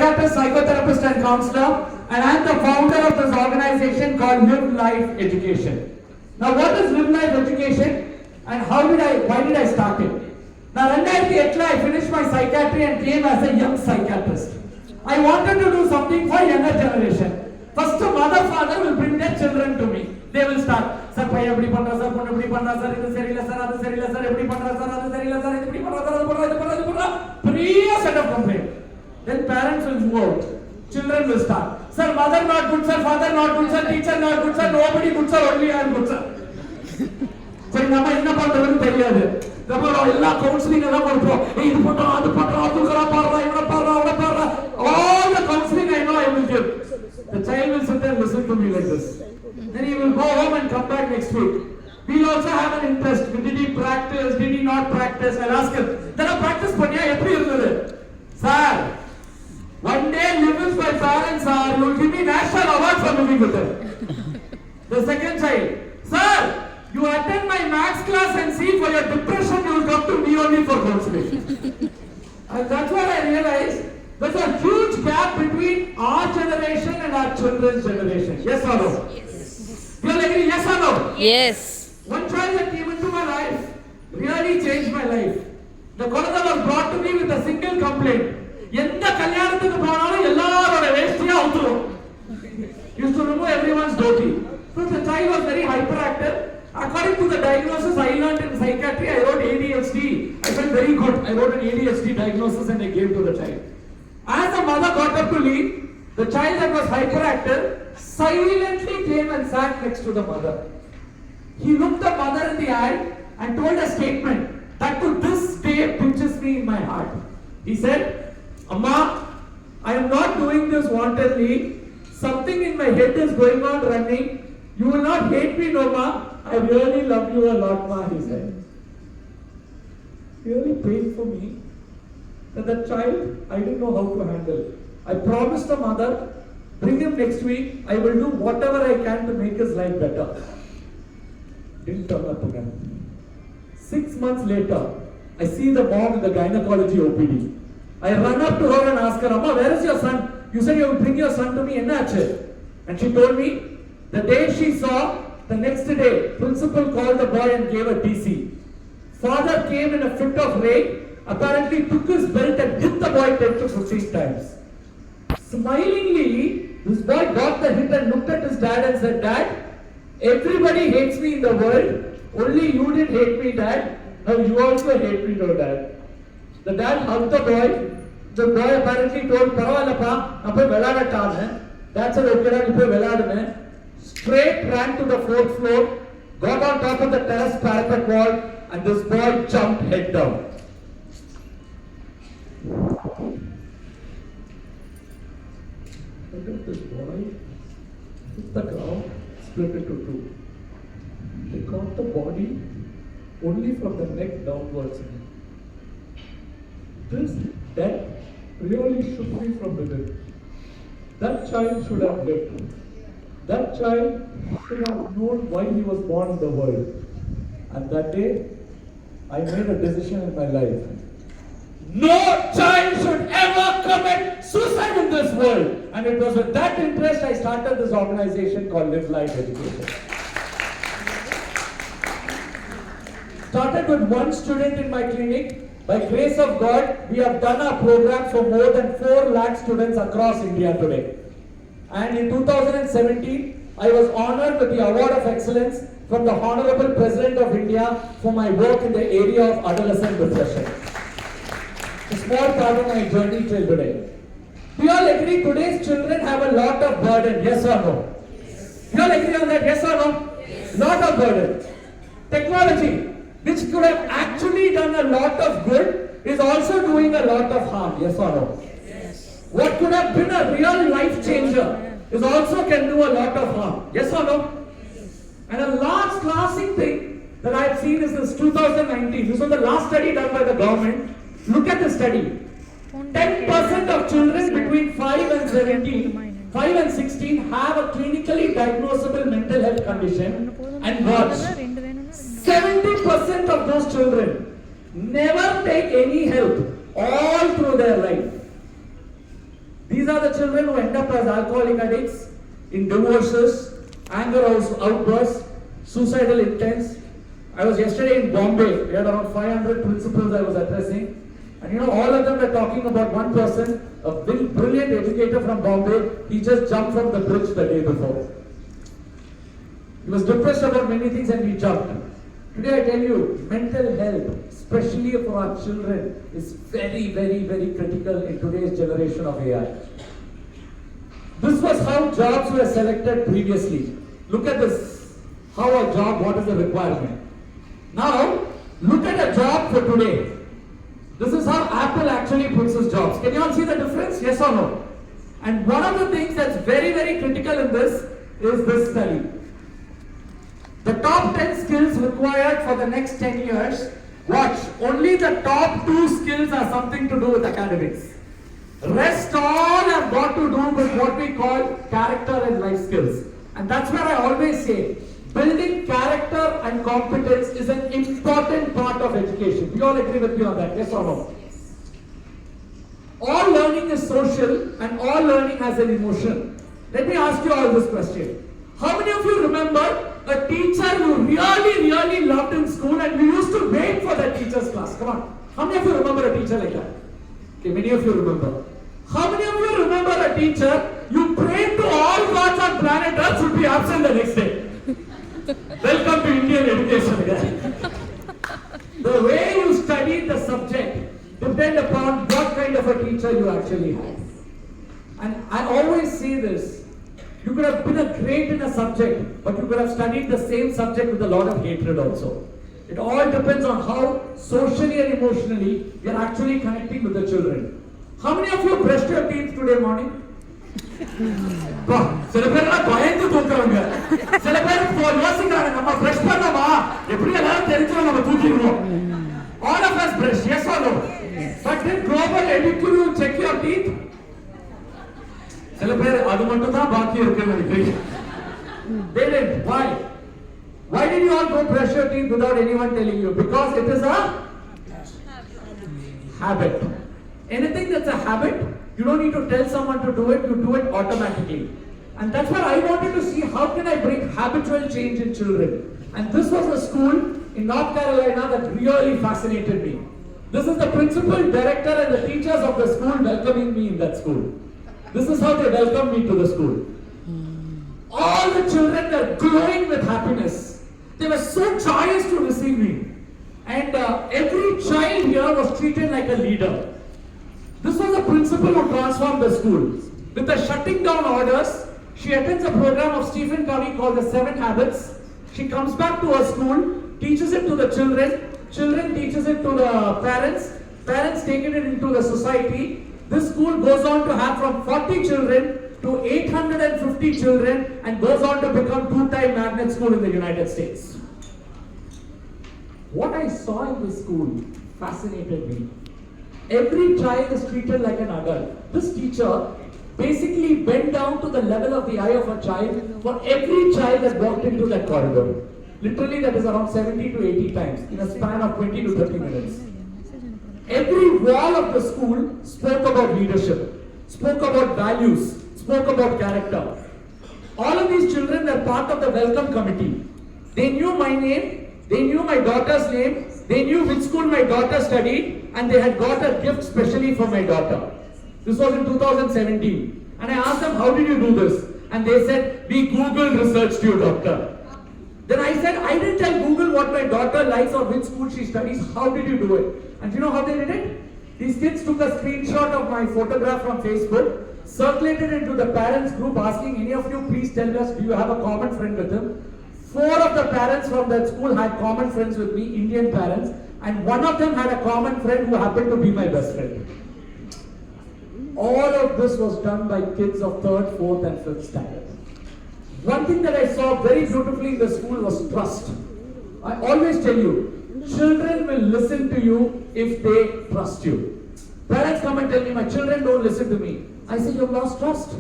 psychiatrist, psychotherapist and counselor, and I am the founder of this organization called Live Life Education. Now what is Live Life Education and why did I start it? Now 2008 I finished my psychiatry and came as a young psychiatrist. I wanted to do something for younger generation. First mother, father will bring their children to me. They will start. Sir, paiyan eppadi pandra sir, ponnu eppadi pandra sir, idu seriyilla sir, adu seriyilla sir, eppadi pandra sir, adu seriyilla sir, idu eppadi pandra sir, adu pandra. Priya set of complaint. Then parents will move out. Children will start. Sir, mother not good sir, father not good sir, teacher not good sir, nobody good sir, only I am good sir. சரி நம்ம என்ன பண்றதுன்னு தெரியாது. நம்ம எல்லா counselling எல்லாம் கொடுப்போம். இது பண்றா அது பண்றா அதுக்கறா பாறா இவன பாறா அவன பாறா. All the counseling I know I will give. The child will sit and listen to me like this. Then he will go home and come back next week. We will also have an interest. Did he practice? Did he not practice? I'll ask him. Then practice பண்ணியா எப்படி இருந்தது? Sir, one day live with my parents sir, you will give me national award for living with them. The second child, sir, you attend my maths class and see for your depression you will come to me only for counseling. And that's what I realized. There's a huge gap between our generation and our children's generation. Yes or no? Yes. You agree? Yes or no? Yes. One child that came into my life really changed my life. The Kolada was brought to me with a single complaint. எந்த கல்யாணத்துக்கு போனாலும் எல்லாரோட வேஷ்டியா ஊத்துறோம். Used to remove everyone's dhoti. So the child was very hyperactive. According to the diagnosis I learned in psychiatry, I wrote ADHD. I felt very good. I wrote an ADHD diagnosis and I gave to the child. As the mother got up to leave, the child that was hyperactive silently came and sat next to the mother. He looked the mother in the eye and told a statement that to this day pinches me in my heart. He said, Amma, I am not doing this wantedly. Something in my head is going on running. You will not hate me, no ma. I really love you a lot, ma, he said. Really pained for me that the child, I didn't know how to handle. I promised the mother, bring him next week. I will do whatever I can to make his life better. Didn't turn up again. 6 months later, I see the mom in the gynecology OPD. I run up to her and ask her, Amma, where is your son? You said you will bring your son to me. Ennachu? And she told me, the day she saw, the next day, principal called the boy and gave a TC. Father came in a fit of rage, apparently took his belt and hit the boy 10 to 15 times. Smilingly, this boy got the hit and looked at his dad and said, Dad, everybody hates me in the world, only you didn't hate me, Dad. Now you also hate me, no, Dad. The dad hugged the boy. The boy apparently told, Paravallappa, appo veladattaane. Dad said, okay, Dad, ipo veladune. Straight ran to the 4th floor, got on top of the terrace parapet wall, and this boy jumped head down. Look at this boy. Hit the ground, split into two. They got the body only from the neck downwards. This death really shook me from within. That child should have lived. That child should have known why he was born in the world. And that day, I made a decision in my life. No child should ever commit suicide in this world. And it was with that interest I started this organization called Live Life Education. Started with one student in my clinic. By grace of God, we have done our program for more than 4 lakh students across India today. And in 2017, I was honored with the Award of Excellence from the Honorable President of India for my work in the area of adolescent depression. A small part of my journey till today. We all agree today's children have a lot of burden, yes or no? You all agree on that, yes or no? Yes. Lot of burden. Technology, which could have actually done a lot of good, is also doing a lot of harm, yes or no? Yes. What could have been a real life changer is also can do a lot of harm, yes or no? Yes. And a last classic thing that I have seen is this 2019. This was the last study done by the government. Look at the study. 10% of children between 5 and 16 have a clinically diagnosable mental health condition, and watch, 70% of those children never take any help all through their life. These are the children who end up as alcoholic addicts, in divorces, anger outbursts, suicidal intents. I was yesterday in Bombay. We had around 500 principals I was addressing. And all of them were talking about one person, a brilliant educator from Bombay. He just jumped from the bridge the day before. He was depressed about many things and he jumped. Today I tell you, mental health, especially for our children, is very, very, very critical in today's generation of AI. This was how jobs were selected previously. Look at this. How a job, what is the requirement? Now, look at a job for today. This is how Apple actually puts its jobs. Can you all see the difference? Yes or no? And one of the things that's very, very critical in this is this study. The top 10 skills required for the next 10 years, watch, only the top 2 skills are something to do with academics. Rest all have got to do with what we call character and life skills. And that's where I always say, building character and competence is an important part of education. Do you all agree with me on that? Yes or no? All learning is social and all learning has an emotion. Let me ask you all this question. How many of you remember a teacher you really, really loved in school and you used to wait for that teacher's class? Come on. How many of you remember a teacher like that? Okay, many of you remember. How many of you remember a teacher you prayed to all gods on planet Earth would be absent the next day? Welcome to Indian education again. The way you studied the subject depend upon what kind of a teacher you actually have. And I always say this. You could have been great in a subject, but you could have studied the same subject with a lot of hatred also. It all depends on how socially and emotionally you are actually connecting with the children. How many of you brushed your teeth today morning? சில பேர்லாம் பயந்து தூக்குறாங்க. சில பேர் யோசிக்கிறாங்க நம்ம brush பண்ணோமா எப்படி எல்லாரும் தெரிஞ்சோம் நம்ம தூக்கிடுவோம். All of us brush, yes or no? But did global educate you check your teeth? சில பேர் அது மட்டும் தான் பாக்கி இருக்குன்னு நினைக்கிறீங்க. They didn't. Why? Why did you all go brush your teeth without anyone telling you? Because it is a habit. Anything that's a habit, you don't need to tell someone to do it, you do it automatically. And that's why I wanted to see how can I bring habitual change in children. And this was a school in North Carolina that really fascinated me. This is the principal, director and the teachers of the school welcoming me in that school. This is how they welcomed me to the school. All the children were glowing with happiness. They were so joyous to receive me. And every child here was treated like a leader. This was a principal who transformed the school. With the shutting down orders, she attends a program of Stephen Covey called the 7 Habits. She comes back to her school, teaches it to the children, children teaches it to the parents, parents take it into the society. This school goes on to have from 40 children to 850 children and goes on to become 2-time magnet school in the United States. What I saw in this school fascinated me. Every child is treated like an adult. This teacher basically bent down to the level of the eye of a child for every child that walked into that corridor. Literally that is around 70 to 80 times in a span of 20 to 30 minutes. Every wall of the school spoke about leadership, spoke about values, spoke about character. All of these children were part of the welcome committee. They knew my name, they knew my daughter's name, they knew which school my daughter studied, and they had got a gift specially for my daughter. This was in 2017. And I asked them, how did you do this? And they said, we Google researched you, doctor. Then I said, I didn't tell Google what my daughter likes or which school she studies. How did you do it? And you know how they did it? These kids took a screenshot of my photograph from Facebook, circulated it to the parents group asking, any of you please tell us, do you have a common friend with him? 4 of the parents from that school had common friends with me, Indian parents, and one of them had a common friend who happened to be my best friend. All of this was done by kids of 3rd, 4th and 5th standard. One thing that I saw very beautifully in the school was trust. I always tell you, children will listen to you if they trust you. Parents come and tell me, my children don't listen to me. I say, you've lost trust.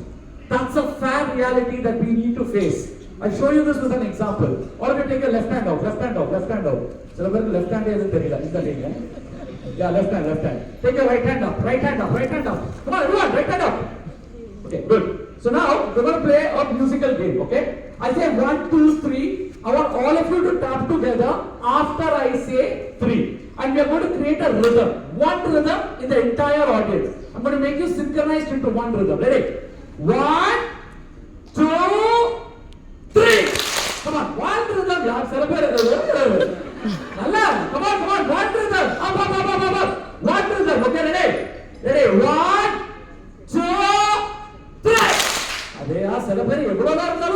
That's a fair reality that we need to face. I'll show you this with an example. All of you take your left hand out, left hand out, left hand out. So left hand isn't there. Yeah, left hand. Take your right hand up, right hand up, right hand up. Come on, everyone, right hand up. Okay, good. So now we're going to play a musical game, okay? I say 1, 2, 3. I want all of you to tap together after I say 3. And we are going to create a rhythm. One rhythm in the entire audience. I'm going to make you synchronized into one rhythm. Ready? 1, 2, 3. Come on, one rhythm. You celebrate. Come on, one rhythm. Up. One rhythm. Okay, ready? 1, 2, 3. They are celebrating.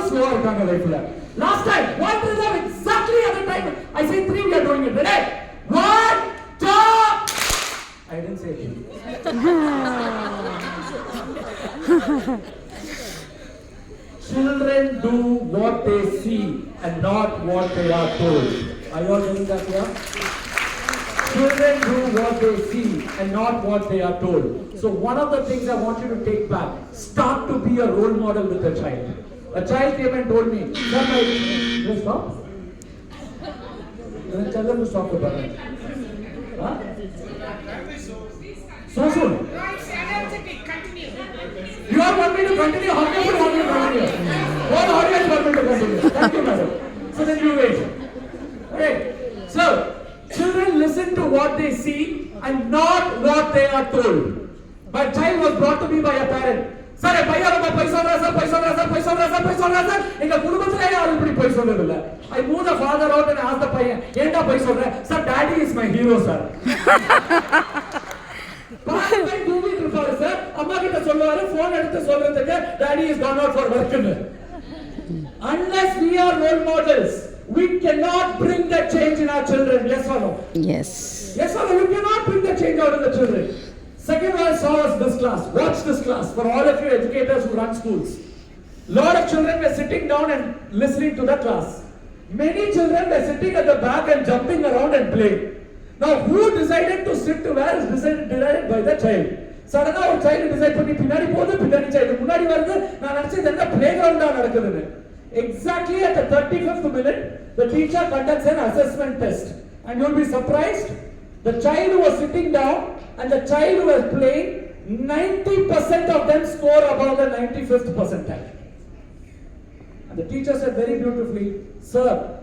Slower life. Last time, one rhythm exactly at the time. I say 3, we are doing it. Ready? 1, 2. I didn't say 3. Children do what they see and not what they are told. Are you all getting that here? Children do what they see and not what they are told. So one of the things I want you to take back, start to be a role model with a child. A child came and told me, sir, you stop? Then tell them to stop the button. Huh? So soon? You all want me to continue? How many people want me to continue? All audience want me to continue. Thank you, madam. So then you wait. Okay. So, children listen to what they see and not what they are told. My child was brought to me by a parent. Sir, I moved the father out and asked the paiyan, sir, daddy is my hero, sir. Daddy is gone out for work. Unless we are role models, we cannot bring that change in our children. Yes or no? Yes. Yes or no? You cannot bring the change out of the children. Second one I saw was this class. Watch this class for all of you educators who run schools. Lot of children were sitting down and listening to the class. Many children were sitting at the back and jumping around and playing. Now, who decided to sit to where is decided by the child. Suddenly, our child decided to pinadi podu, pinadi child. Munadi varudhu, na naniche idella playground da nadakudunu. Exactly at the 35th minute, the teacher conducts an assessment test. And you will be surprised, the child who was sitting down and the child who was playing, 90% of them score above the 95th percentile. And the teacher said very beautifully, sir,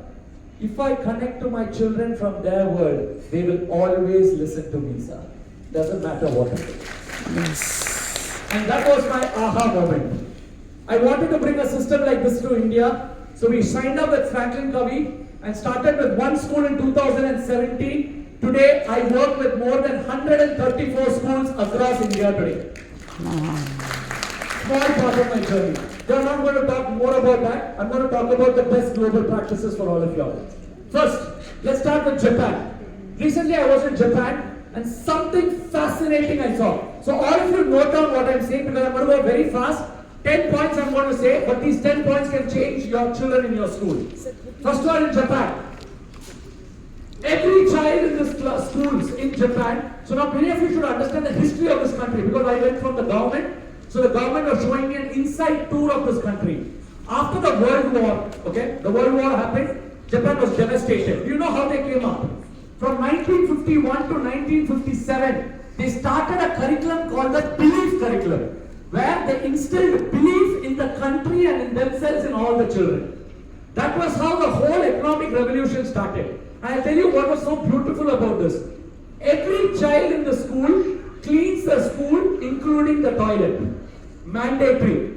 if I connect to my children from their world, they will always listen to me, sir. Doesn't matter what it is. Yes. And that was my aha moment. I wanted to bring a system like this to India. So we signed up with Franklin Covey and started with one school in 2017. Today, I work with more than 134 schools across India today. Small part of my journey. Then I'm going to talk more about that. I'm going to talk about the best global practices for all of you all. First, let's start with Japan. Recently, I was in Japan and something fascinating I saw. So all of you note down what I'm saying because I'm going to go very fast. 10 points I'm going to say, but these 10 points can change your children in your school. First one in Japan. Every child in the schools in Japan, so now many of you should understand the history of this country because I went from the government. So the government was showing me an inside tour of this country. After the World War, okay, the World War happened, Japan was devastated. Do you know how they came up? From 1951 to 1957, they started a curriculum called the Belief Curriculum, where they instilled belief in the country and in themselves in all the children. That was how the whole economic revolution started. And I'll tell you what was so beautiful about this. Every child in the school cleans the school, including the toilet. Mandatory.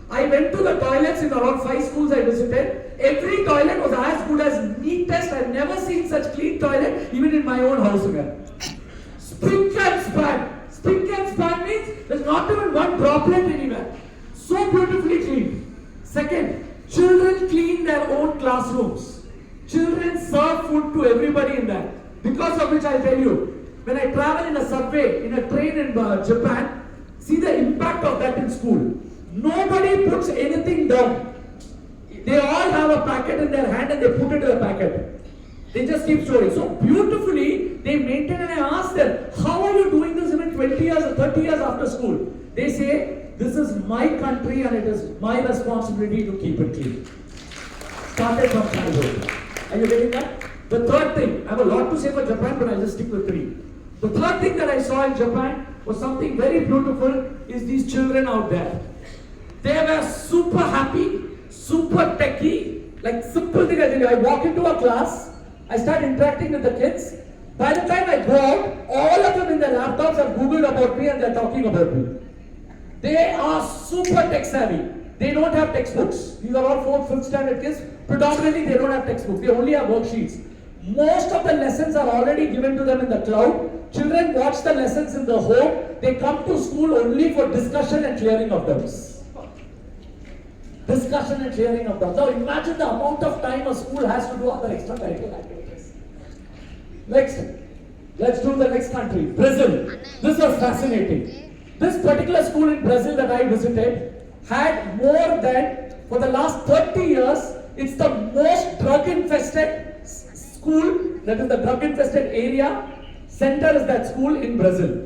I went to the toilets in around 5 schools I visited. Every toilet was as good as neatest. I've never seen such clean toilet, even in my own house again. Spick and span. Spick and span means there's not even one droplet anywhere. So beautifully clean. Second, children clean their own classrooms. Children serve food to everybody in that. Because of which I'll tell you, when I travel in a subway, in a train in Japan, see the impact of that in school. Nobody puts anything down. They all have a packet in their hand and they put it in a packet. They just keep storing. So beautifully, they maintain, and I ask them, how are you doing this even 20 years or 30 years after school? They say, this is my country and it is my responsibility to keep it clean. Started from childhood. Are you getting that? The third thing, I have a lot to say for Japan, but I'll just stick with 3. The third thing that I saw in Japan was something very beautiful, is these children out there. They were super happy, super techy, like simple thing I tell you. I walk into a class, I start interacting with the kids. By the time I go out, all of them in their laptops have Googled about me and they're talking about me. They are super tech savvy. They don't have textbooks. These are all 4th, 5th standard kids. Predominantly, they don't have textbooks. They only have worksheets. Most of the lessons are already given to them in the cloud. Children watch the lessons in the home. They come to school only for discussion and clearing of doubts. Discussion and clearing of doubts. Now imagine the amount of time a school has to do other extracurricular activities. Next, let's do the next country, Brazil. This was fascinating. This particular school in Brazil that I visited had more than, for the last 30 years, it's the most drug-infested school, that is the drug-infested area, center is that school in Brazil.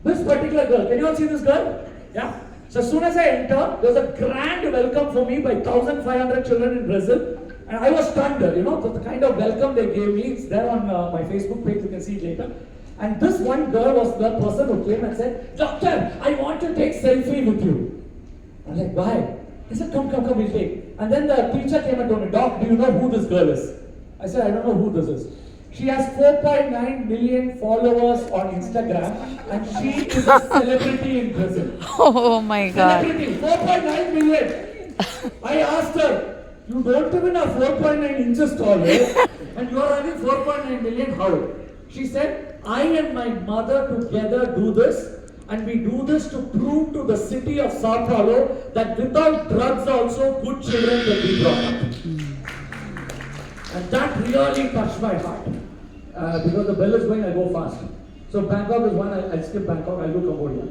This particular girl, can you all see this girl? Yeah. So as soon as I enter, there was a grand welcome for me by 1,500 children in Brazil. And I was stunned, the kind of welcome they gave me. It's there on my Facebook page, you can see it later. And this one girl was the person who came and said, "Doctor, I want to take selfie with you." I was like, "Why?" He said, come, we'll take. And then the teacher came and told me, "Doc, do you know who this girl is?" I said, "I don't know who this is." She has 4.9 million followers on Instagram and she is a celebrity in Brazil. Oh my God. Celebrity, 4.9 million. I asked her, "You don't even have 4.9 inches tall, eh? And you are having 4.9 million, how?" She said, "I and my mother together do this, and we do this to prove to the city of Sao Paulo that without drugs also good children can be brought up." And that really touched my heart. Because the bell is going, I go fast. So Bangkok is one, I'll skip Bangkok, I'll do Cambodia.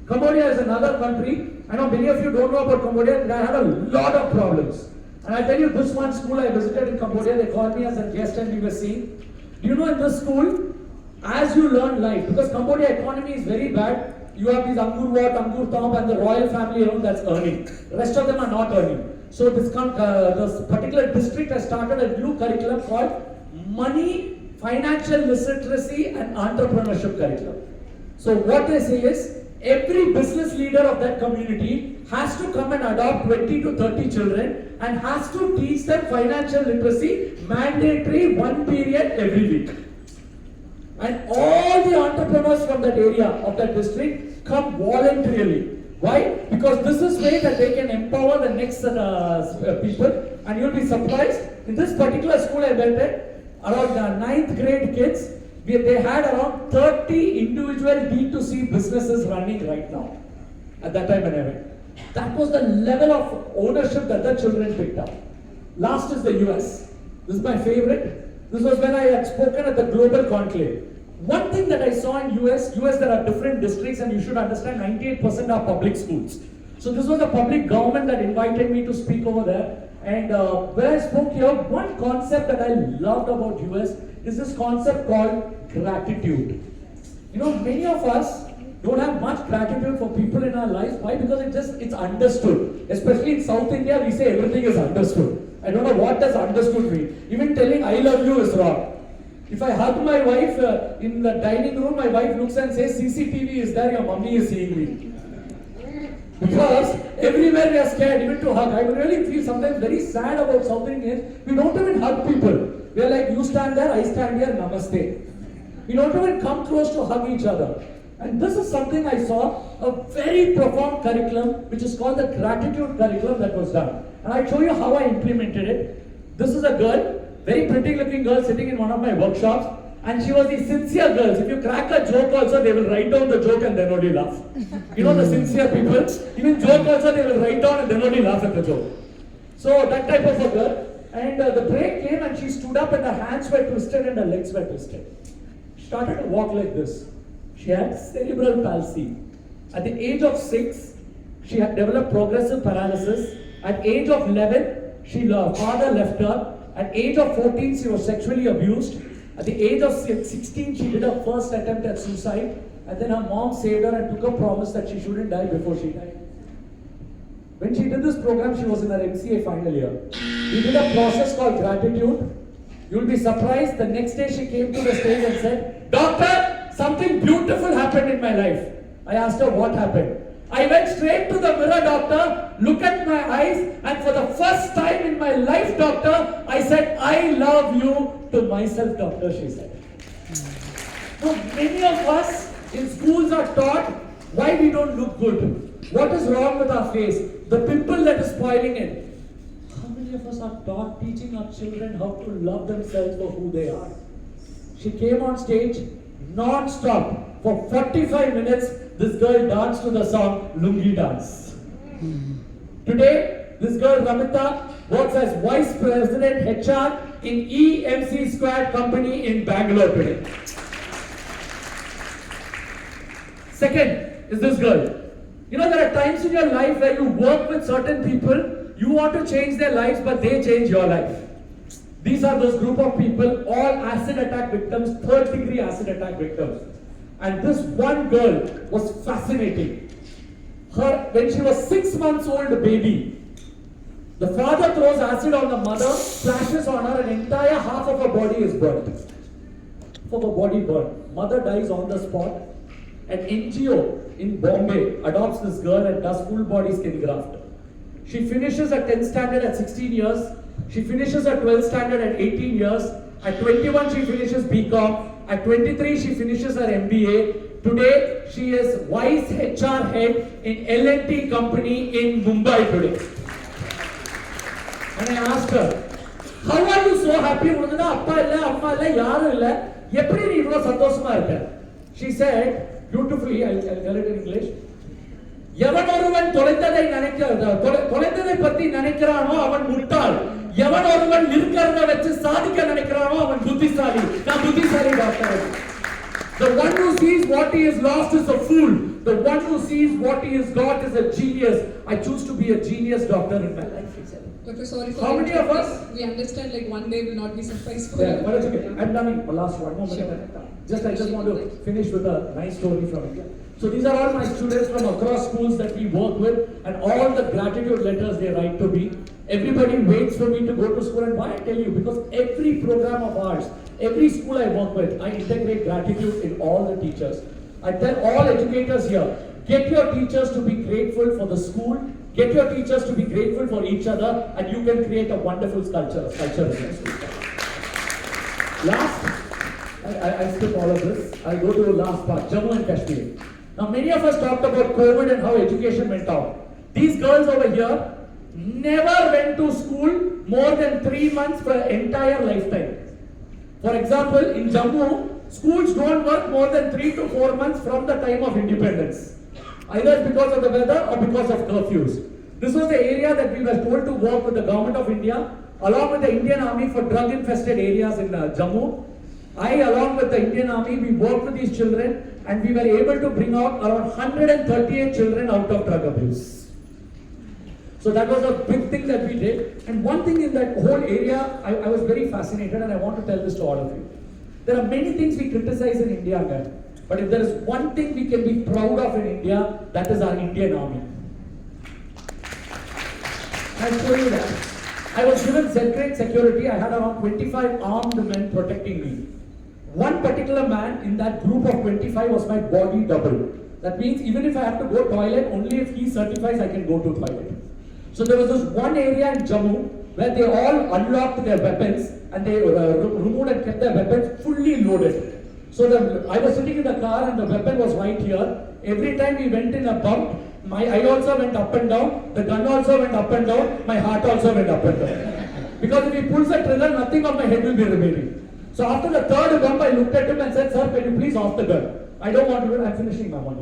Cambodia is another country. I know many of you don't know about Cambodia, I had a lot of problems. And I tell you, this one school I visited in Cambodia, they called me as a guest and we were seeing. Do you know in this school, as you learn life, because Cambodia economy is very bad, you have these Angkor Wat, Angkor Thom and the royal family alone that's earning. The rest of them are not earning. So this particular district has started a new curriculum called Money, Financial Literacy and Entrepreneurship curriculum. So what they say is, every business leader of that community has to come and adopt 20 to 30 children and has to teach them financial literacy, mandatory 1 period every week. And all the entrepreneurs from that area of that district come voluntarily. Why? Because this is way that they can empower the next people. And you'll be surprised, in this particular school I went at, around 9th grade kids, they had around 30 individual D2C businesses running right now. At that time when I went. That was the level of ownership that the children picked up. Last is the US. This is my favorite. This was when I had spoken at the Global Conclave. One thing that I saw in US there are different districts and you should understand 98% are public schools. So this was a public government that invited me to speak over there. And when I spoke here, one concept that I loved about US is this concept called gratitude. Many of us don't have much gratitude for people in our lives. Why? Because it's understood. Especially in South India, we say everything is understood. I don't know what does understood mean. Even telling I love you is wrong. If I hug my wife in the dining room, my wife looks and says, "CCTV is there, your mommy is seeing me." Because everywhere we are scared even to hug. I really feel sometimes very sad about South Indians. We don't even hug people. We are like, you stand there, I stand here, namaste. We don't even come close to hug each other. And this is something I saw, a very profound curriculum, which is called the gratitude curriculum that was done. And I'll show you how I implemented it. This is a girl, very pretty looking girl sitting in one of my workshops. And she was the sincere girls. If you crack a joke also, they will write down the joke and then only laugh. The sincere people, even joke also, they will write down and then only laugh at the joke. So that type of a girl. And the break came and she stood up and her hands were twisted and her legs were twisted. She started to walk like this. She had cerebral palsy. At the age of 6, she had developed progressive paralysis. At age of 11, her father left her. At age of 14, she was sexually abused. At the age of 16, she did her first attempt at suicide. And then her mom saved her and took a promise that she shouldn't die before she died. When she did this program, she was in her MCA final year. We did a process called gratitude. You'll be surprised, the next day she came to the stage and said, "Doctor, something beautiful happened in my life." I asked her what happened. I went straight to the mirror, doctor, look at my eyes, and for the first time in my life, doctor, I said, I love you to myself, doctor, she said. Now, many of us in schools are taught why we don't look good. What is wrong with our face? The pimple that is spoiling it. How many of us are taught teaching our children how to love themselves for who they are? She came on stage non-stop for 45 minutes. This girl danced to the song Lungi Dance. Today, this girl Ramita works as Vice President HR in EMC Squad company in Bangalore today. Second is this girl. You know, there are times in your life where you work with certain people, you want to change their lives, but they change your life. These are those group of people, all acid attack victims, third-degree acid attack victims. And this one girl was fascinating. When she was 6 months old baby, the father throws acid on the mother, splashes on her, and entire half of her body is burnt. Half of her body burnt. Mother dies on the spot. An NGO in Bombay adopts this girl and does full body skin graft. She finishes her 10th standard at 16 years. She finishes her 12th standard at 18 years. At 21, she finishes BCom. At 23, she finishes her MBA. Today, she is Vice HR head in L&T company in Mumbai today. And I asked her, how are you so happy? She said, beautifully, I'll tell it in English. எவன் ஒருவன் தொலைந்ததை பத்தி நினைக்கிறானோ அவன் முட்டாள். எவன் ஒருவன் இருக்கிறத வச்சு சாதிக்க நினைக்கிறானோ அவன் புத்திசாலி. நான் புத்திசாலி doctor. The one who sees what he has lost is a fool. The one who sees what he has got is a genius. I choose to be a genius doctor in my life, he said. Doctor, sorry for how many of us? We understand like one day will not be suffice for yeah, you. but it's okay. I'm done. Last one more minute. Sure. I just want to finish with a nice story from India. So these are all my students from across schools that we work with, and all the gratitude letters they write to me. Everybody waits for me to go to school, and why I tell you, because every program of ours, every school I work with, I integrate gratitude in all the teachers. I tell all educators here, get your teachers to be grateful for the school, get your teachers to be grateful for each other, and you can create a wonderful culture in the school. Last, I skip all of this. I go to the last part, Jammu and Kashmir. Now many of us talked about COVID and how education went out. These girls over here never went to school more than 3 months for an entire lifetime. For example, in Jammu, schools don't work more than 3 to 4 months from the time of independence. Either because of the weather or because of curfews. This was the area that we were told to work with the government of India, along with the Indian Army for drug-infested areas in Jammu. Along with the Indian Army, we worked with these children, and we were able to bring out around 138 children out of drug abuse. So that was a big thing that we did. And one thing in that whole area, I was very fascinated, and I want to tell this to all of you. There are many things we criticize in India, but if there is one thing we can be proud of in India, that is our Indian Army. I'll show you that. I was given Z-grade security. I had around 25 armed men protecting me. One particular man in that group of 25 was my body double. That means even if I have to go toilet, only if he certifies I can go to toilet. So there was this one area in Jammu where they all unlocked their weapons and they removed and kept their weapons fully loaded. So I was sitting in the car and the weapon was right here. Every time we went in a bump, my eye also went up and down, the gun also went up and down, my heart also went up and down. Because if he pulls the trigger, nothing on my head will be remaining. So after the third bump, I looked at him and said, sir, can you please off the gun? I don't want to do it, I'm finishing my one.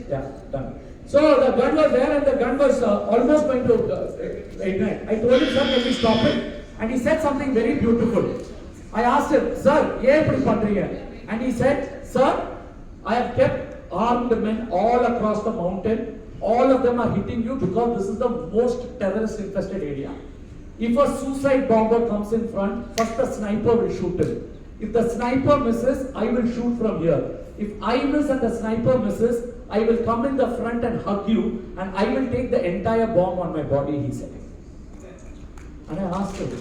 Yeah, done. So the gun was there and the gun was almost going to ignite. I told him, sir, can we stop it? And he said something very beautiful. I asked him, sir, and he said, sir, I have kept armed men all across the mountain. All of them are hitting you because this is the most terrorist infested area. If a suicide bomber comes in front, first the sniper will shoot him. If the sniper misses, I will shoot from here. If I miss and the sniper misses, I will come in the front and hug you and I will take the entire bomb on my body, he said. And I asked him,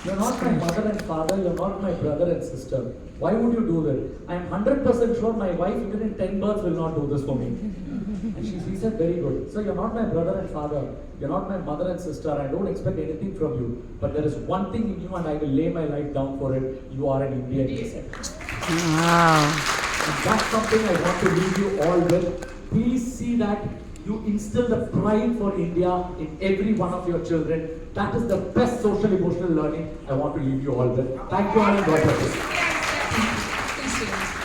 You're not my mother and father, you're not my brother and sister. Why would you do that? I am 100% sure my wife, even in 10 births, will not do this for me. And she said, very good. So you're not my brother and father, you're not my mother and sister, I don't expect anything from you. But there is one thing in you and I will lay my life down for it. You are an Indian descent. Wow. And that's something I want to leave you all with. Please see that you instill the pride for India in every one of your children. That is the best social emotional learning I want to leave you all with. Thank you all and God bless you. Thanks, James.